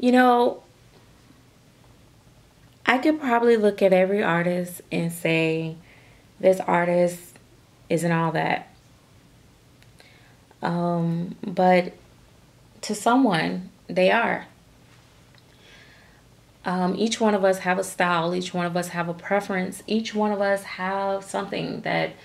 You know, I could probably look at every artist and say, this artist isn't all that. But to someone, they are. Each one of us have a style. Each one of us have a preference. Each one of us have something that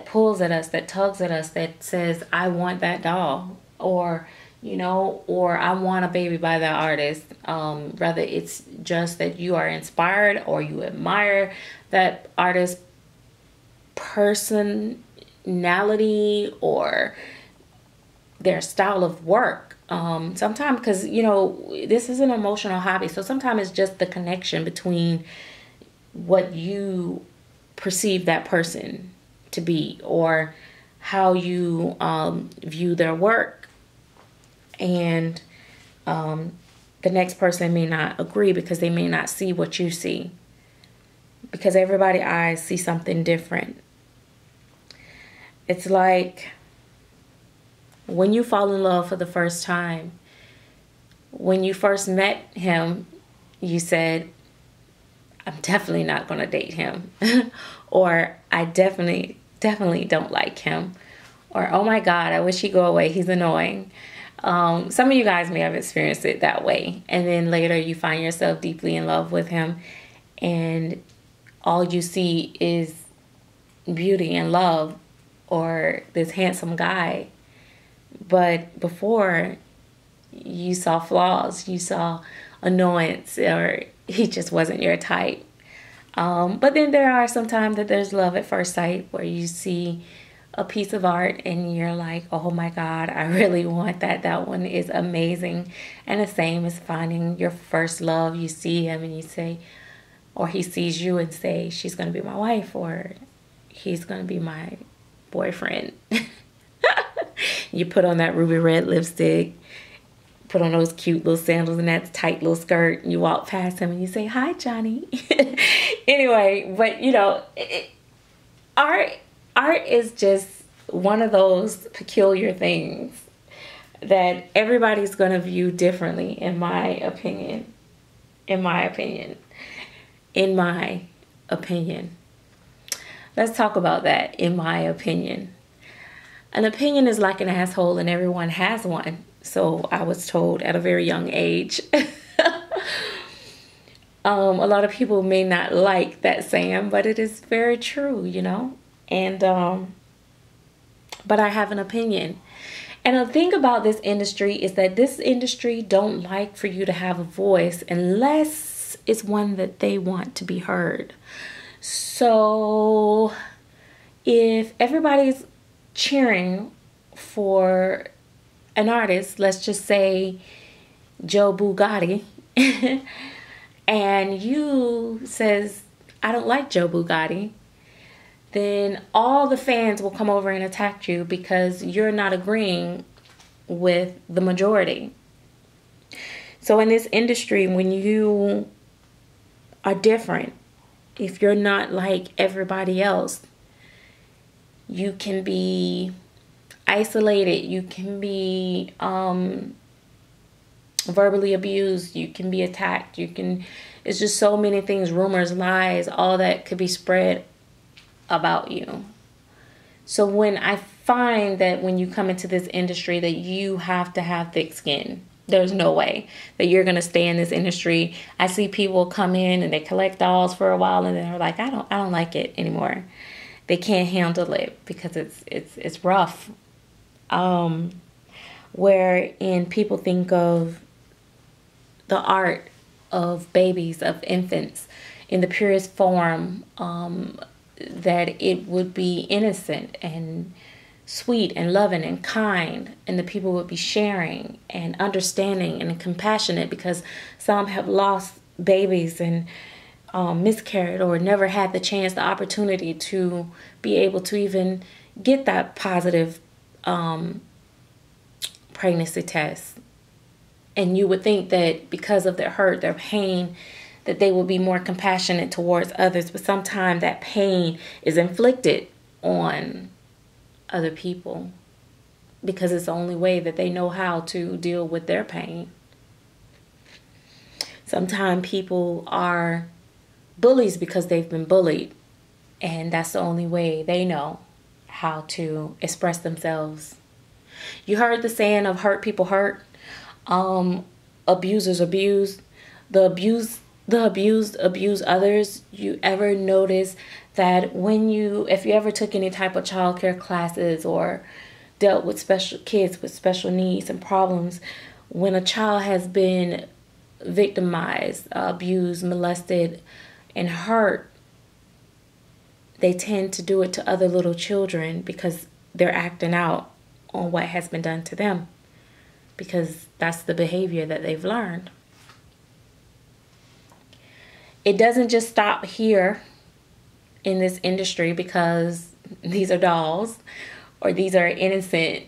pulls at us, that tugs at us, that says, I want that doll, or or I want a baby by that artist. Whether it's just that you are inspired or you admire that artist's personality or their style of work. Sometimes, because this is an emotional hobby, so sometimes it's just the connection between what you perceive that person to be, or how you view their work, and the next person may not agree because they may not see what you see, because everybody's eyes see something different. It's like when you fall in love for the first time, when you first met him, you said, I'm definitely not going to date him. Or I definitely don't like him. Or, oh my God, I wish he'd go away. He's annoying. Some of you guys may have experienced it that way. And then later you find yourself deeply in love with him. And all you see is beauty and love, or this handsome guy. But before, you saw flaws, you saw annoyance, or he just wasn't your type. But then there are sometimes that there's love at first sight, where you see a piece of art and you're like, oh my God, I really want that. That one is amazing. And the same as finding your first love. You see him and you say, or he sees you and say, she's going to be my wife, or he's going to be my boyfriend. You put on that ruby red lipstick, put on those cute little sandals and that tight little skirt, and you walk past him and you say, hi, Johnny. Anyway, but art is just one of those peculiar things that everybody's going to view differently, in my opinion. Let's talk about that. In my opinion. An opinion is like an asshole, and everyone has one. So I was told at a very young age. A lot of people may not like that saying, but it is very true, And but I have an opinion. And the thing about this industry is that this industry don't like for you to have a voice unless it's one that they want to be heard. So if everybody's cheering for an artist, let's just say Joe Bugatti, and you says, I don't like Joe Bugatti, then all the fans will come over and attack you because you're not agreeing with the majority. So in this industry, when you are different, if you're not like everybody else, you can be isolated, you can be verbally abused, you can be attacked, it's just so many things, rumors, lies, all that could be spread about you. So when I find that when you come into this industry that you have to have thick skin, there's no way that you're going to stay in this industry. I see people come in and they collect dolls for a while and then they're like, I don't like it anymore. They can't handle it because it's rough. Wherein people think of the art of babies, of infants, in the purest form, that it would be innocent and sweet and loving and kind, and the people would be sharing and understanding and compassionate, because some have lost babies and miscarried or never had the chance, the opportunity to be able to even get that positive pregnancy test. And you would think that because of their hurt, their pain, that they will be more compassionate towards others. But sometimes that pain is inflicted on other people because it's the only way that they know how to deal with their pain. Sometimes people are bullies because they've been bullied, and that's the only way they know how to express themselves. You heard the saying of hurt people hurt, abusers abuse, the abused abuse others. You ever notice that if you ever took any type of childcare classes or dealt with special kids with special needs and problems, when a child has been victimized, abused, molested, and hurt, they tend to do it to other little children because they're acting out on what has been done to them, because that's the behavior that they've learned. It doesn't just stop here in this industry because these are dolls or these are innocent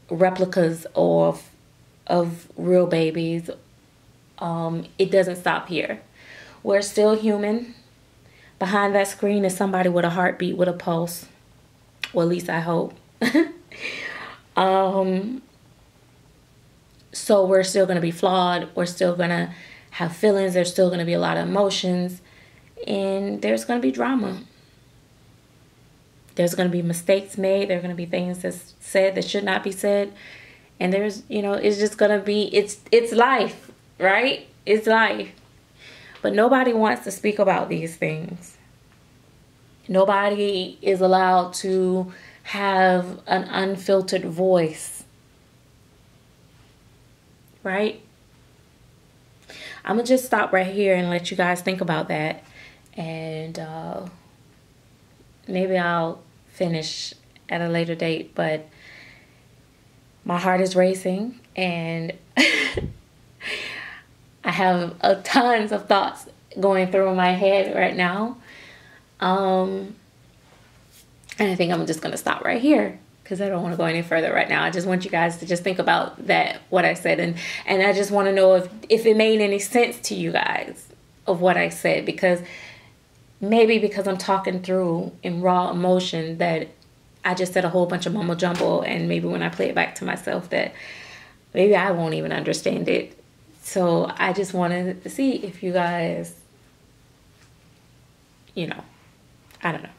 replicas of real babies. It doesn't stop here. We're still human. Behind that screen is somebody with a heartbeat, with a pulse. Well, at least I hope. So we're still going to be flawed. We're still going to have feelings. There's still going to be a lot of emotions. And there's going to be drama. There's going to be mistakes made. There are going to be things that's said that should not be said. And there's, it's just going to be, it's life, right? It's life. But nobody wants to speak about these things. Nobody is allowed to have an unfiltered voice. Right? I'm going to just stop right here and let you guys think about that. And maybe I'll finish at a later date. But my heart is racing. And I have tons of thoughts going through my head right now. And I think I'm just going to stop right here because I don't want to go any further right now. I just want you guys to just think about what I said. And I just want to know if it made any sense to you guys of what I said. Because maybe because I'm talking through in raw emotion that I just said a whole bunch of mumbo jumbo. And maybe when I play it back to myself that maybe I won't even understand it. So I just wanted to see if you guys, I don't know.